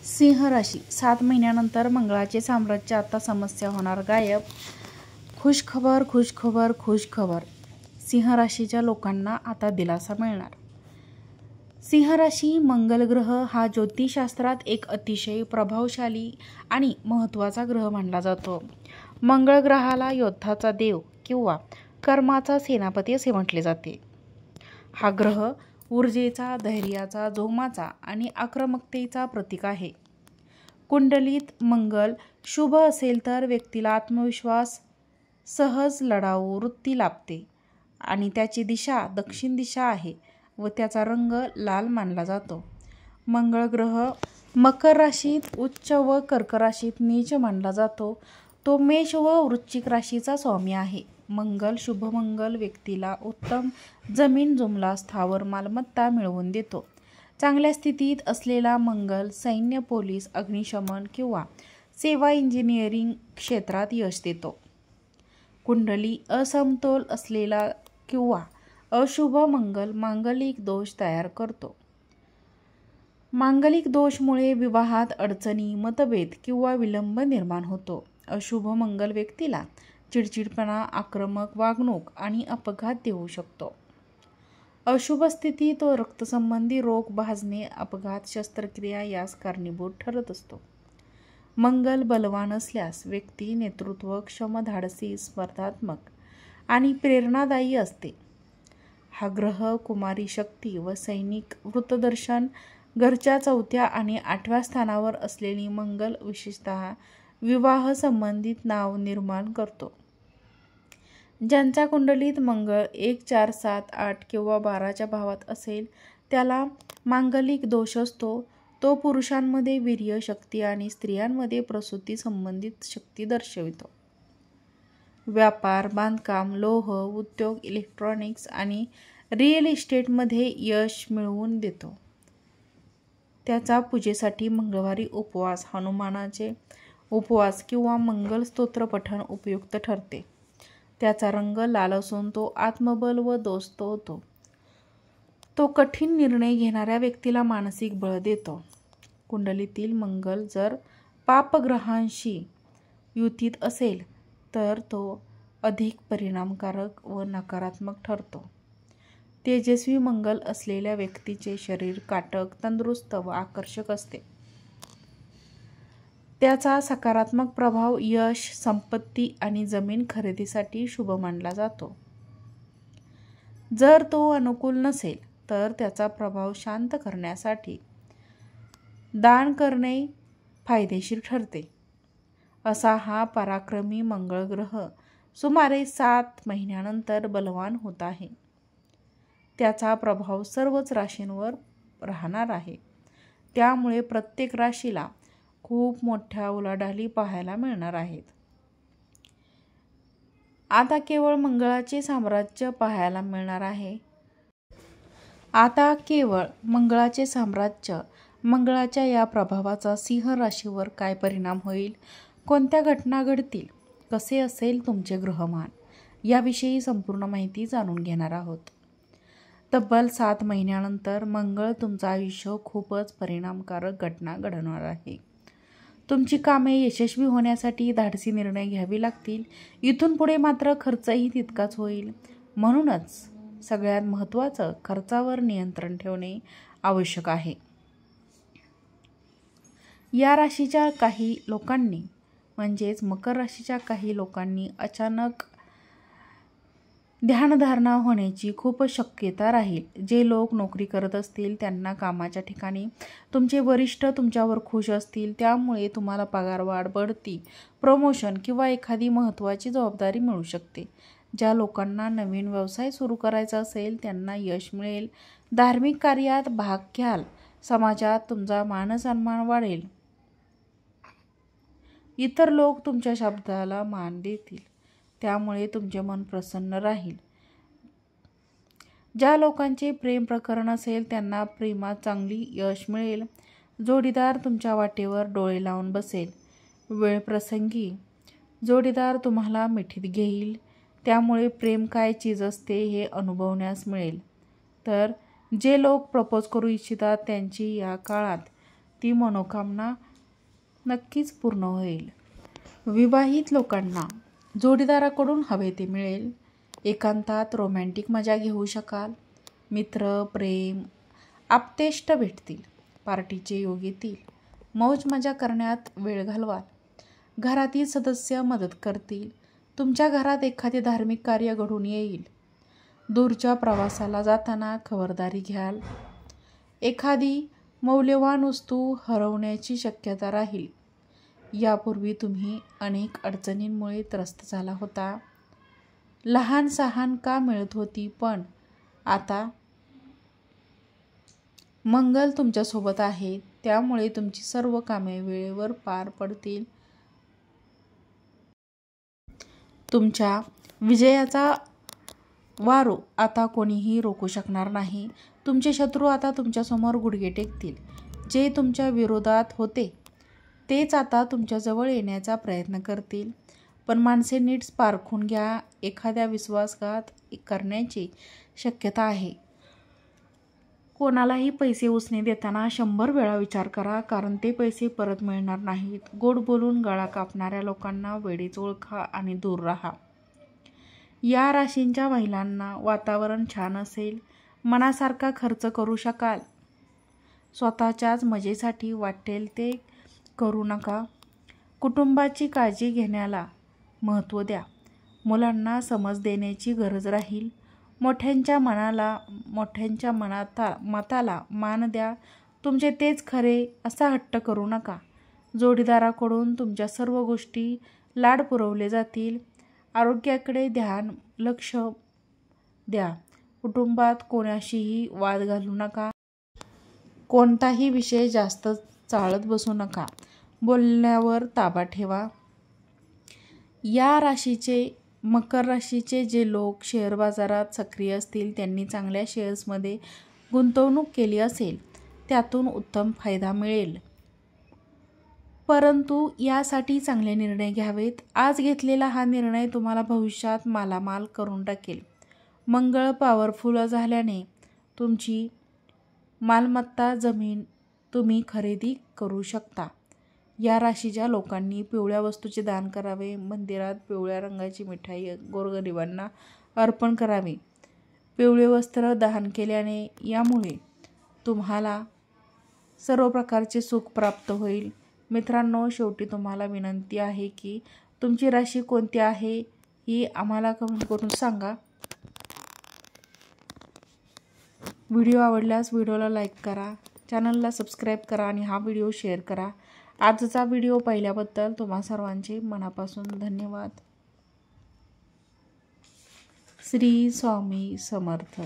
सिंह राशी 7 महिन्यानंतर मंगळाचे साम्राज्य आता समस्या होणार गायब. खुशखबर खुशखबर खुशखबर. सिंह राशीच्या लोकांना आता दिलासा मिळणार. सिंह राशी मंगल ग्रह हा ज्योतिषशास्त्रात एक अतिशय प्रभावशाली आणि महत्त्वाचा ग्रह मानला जातो. मंगळ ग्रहाला योद्धाचा देव किंवा कर्माचा सेनापती असे म्हटले जाते. हा ग्रह ऊर्जेचा, धैर्याचा, जोमाचा आणि आक्रमकतेचा प्रतीक आहे. कुंडलीत मंगल शुभ असेल तर व्यक्तीला आत्मविश्वास, सहज लढाऊ वृत्ती लाभते आणि त्याची दिशा दक्षिण दिशा आहे व त्याचा रंग लाल मानला जातो. मंगळ ग्रह मकर राशीत उच्च व कर्क राशीत नीच मानला जातो. तो मेष व वृश्चिक राशीचा स्वामी आहे. मंगल शुभमंगल व्यक्तीला उत्तम जमीन जुमला स्थावर मालमत्ता मिळवून देतो. चांगल्या स्थितीत असलेला मंगल सैन्य, पोलीस, अग्निशमन किंवा सेवा इंजिनिअरिंग क्षेत्रात यश देतो. कुंडली असमतोल असलेला किंवा अशुभ मंगल मांगलिक दोष तयार करतो. मांगलिक दोषमुळे विवाहात अडचणी, मतभेद किंवा विलंब निर्माण होतो. अशुभ मंगल व्यक्तीला चिडचिडपणा, आक्रमक वागणूक आणि अपघात देऊ शकतो. अशुभ स्थिती तो रक्तसंबंधी रोग, भाजणे, अपघात, शस्त्रक्रिया यास कारणीभूत ठरत असतो. मंगल बलवान असल्यास व्यक्ती नेतृत्वक्षम, धाडसी, स्पर्धात्मक आणि प्रेरणादायी असते. हा ग्रह कुमारी शक्ती व सैनिक वृत्तदर्शन, घरच्या 4थ्या आणि 8व्या स्थानावर असलेली मंगल विशेषतः विवाह संबंधित नाव निर्माण करतो. ज्यांच्या कुंडलीत मंगळ 1, 4, 7, 8 किंवा 12च्या भावात असेल त्याला मांगलिक दोष असतो. तो पुरुषांमध्ये वीर्य शक्ती आणि स्त्रियांमध्ये प्रसूती संबंधित शक्ती दर्शवितो. व्यापार, बांधकाम, लोह, उद्योग, इलेक्ट्रॉनिक्स आणि रिअल इस्टेटमध्ये यश मिळवून देतो. त्याचा पूजेसाठी मंगळवारी उपवास, हनुमानाचे उपवास किंवा मंगल स्तोत्र पठण उपयुक्त ठरते. त्याचा रंग लाल असून तो आत्मबल व दोस्त होतो. तो कठीण निर्णय घेणाऱ्या व्यक्तीला मानसिक बळ देतो. कुंडलीतील मंगल जर पापग्रहांशी युतीत असेल तर तो अधिक परिणामकारक व नकारात्मक ठरतो. तेजस्वी मंगल असलेल्या व्यक्तीचे शरीर काटक, तंदुरुस्त व आकर्षक असते. त्याचा सकारात्मक प्रभाव यश, संपत्ती आणि जमीन खरेदीसाठी शुभ मानला जातो. जर तो अनुकूल नसेल तर त्याचा प्रभाव शांत करण्यासाठी दान करणे फायदेशीर ठरते. असा हा पराक्रमी मंगळ ग्रह सुमारे 7 महिन्यानंतर बलवान होत आहे. त्याचा प्रभाव सर्वच राशींवर राहणार आहे. त्यामुळे प्रत्येक राशीला खूप मोठ्या उलाढाली पाहायला मिळणार आहेत. आता केवळ मंगळाचे साम्राज्य पाहायला मिळणार आहे. आता केवळ मंगळाचे साम्राज्य. मंगळाच्या या प्रभावाचा सिंह राशीवर काय परिणाम होईल, कोणत्या घटना घडतील, कसे असेल तुमचे ग्रहमान याविषयी संपूर्ण माहिती जाणून घेणार आहोत. तब्बल 7 महिन्यानंतर मंगळ तुमचं आयुष्य खूपच परिणामकारक घटना घडवणार आहे. तुमची कामे यशस्वी होण्यासाठी धाडसी निर्णय घ्यावे लागतील. इथून पुढे मात्र खर्चही तितकाच होईल. म्हणूनच सगळ्यात महत्त्वाचं खर्चावर नियंत्रण ठेवणे आवश्यक आहे. या राशीच्या काही लोकांनी म्हणजेच मकर राशीच्या काही लोकांनी अचानक ध्यानधारणा होण्याची खूप शक्यता राहील. जे लोक नोकरी करत असतील त्यांना कामाच्या ठिकाणी तुमचे वरिष्ठ तुमच्यावर खुश असतील. त्यामुळे तुम्हाला पगारवाढ, बढती, प्रमोशन किंवा एखादी महत्त्वाची जबाबदारी मिळू शकते. ज्या लोकांना नवीन व्यवसाय सुरू करायचा असेल त्यांना यश मिळेल. धार्मिक कार्यात भाग घ्याल. समाजात तुमचा मानसन्मान वाढेल. इतर लोक तुमच्या शब्दाला मान देतील. त्यामुळे तुमचे मन प्रसन्न राहील. ज्या लोकांचे प्रेम प्रकरण असेल त्यांना प्रेमात चांगली यश मिळेल. जोडीदार तुमच्या वाटेवर डोळे लावून बसेल. वेळप्रसंगी जोडीदार तुम्हाला मिठीत घेईल. त्यामुळे प्रेम काय चीज असते हे अनुभवण्यास मिळेल. तर जे लोक प्रपोज करू इच्छितात त्यांची या काळात ती मनोकामना नक्कीच पूर्ण होईल. विवाहित लोकांना जोडीदाराकडून हवे ते मिळेल. एकांतात रोमॅन्टिक मजा घेऊ शकाल. मित्र, प्रेम, आप्तेष्ट भेटतील. पार्टीचे योग येतील. मौज मजा करण्यात वेळ घालवाल. घरातील सदस्य मदत करतील. तुमच्या घरात एखादे धार्मिक कार्य घडून येईल. दूरच्या प्रवासाला जाताना खबरदारी घ्याल. एखादी मौल्यवान वस्तू हरवण्याची शक्यता राहील. यापूर्वी तुम्ही अनेक अडचणींमुळे त्रस्त झाला होता. लहान सहान का मिळत होती, पण आता मंगल तुमच्यासोबत आहे. त्यामुळे तुमची सर्व कामे वेळेवर पार पडतील. तुमच्या विजयाचा वारू आता कोणीही रोखू शकणार नाही. तुमचे शत्रू आता तुमच्यासमोर गुडघे टेकतील. जे तुमच्या विरोधात होते तेच आता तुमच्याजवळ येण्याचा प्रयत्न करतील. पण माणसे नीट पारखून घ्या. एखाद्या विश्वासघात करण्याची शक्यता आहे. कोणालाही पैसे उसने देताना 100 वेळा विचार करा, कारण ते पैसे परत मिळणार नाहीत. गोड बोलून गळा कापणाऱ्या लोकांना वेळीच ओळखा आणि दूर राहा. या राशींच्या महिलांना वातावरण छान असेल. मनासारखा खर्च करू शकाल. स्वतःच्याच मजेसाठी वाटेल ते करू नका. कुटुंबाची काळजी घेण्याला महत्त्व द्या. मुलांना समज देण्याची गरज राहील. मोठ्यांच्या मताला मान द्या. तुमचे तेच खरे असा हट्ट करू नका. जोडीदाराकडून तुमच्या सर्व गोष्टी लाड पुरवले जातील. आरोग्याकडे लक्ष द्या. कुटुंबात कोणाशीही वाद घालू नका. कोणताही विषय जास्त चाळत बसू नका. बोलण्यावर ताबा ठेवा. या राशीचे मकर राशीचे जे लोक शेअर बाजारात सक्रिय असतील त्यांनी चांगल्या शेअर्समध्ये गुंतवणूक केली असेल त्यातून उत्तम फायदा मिळेल. परंतु यासाठी चांगले निर्णय घ्यावेत. आज घेतलेला हा निर्णय तुम्हाला भविष्यात मालामाल करून टाकेल. मंगळ पॉवरफुल झाल्याने तुमची मालमत्ता जमीन तुम्ही खरेदी करू शकता. या राशीच्या लोकांनी पिवळ्या वस्तूचे दान करावे. मंदिरात पिवळ्या रंगाची मिठाई गोरगरिबांना अर्पण करावी. पिवळे वस्त्र दान केल्याने यामुळे तुम्हाला सर्व प्रकारचे सुख प्राप्त होईल. मित्रांनो, शेवटी तुम्हाला विनंती आहे की तुमची राशी कोणती आहे ही आम्हाला कमेंट करून सांगा. व्हिडिओ आवडल्यास व्हिडिओला लाईक करा, चॅनलला सबस्क्राईब करा आणि हा व्हिडिओ शेअर करा. आजचा व्हिडिओ पाहिल्याबद्दल तुम्हा सर्वांचे मनापासून धन्यवाद. श्री स्वामी समर्थ.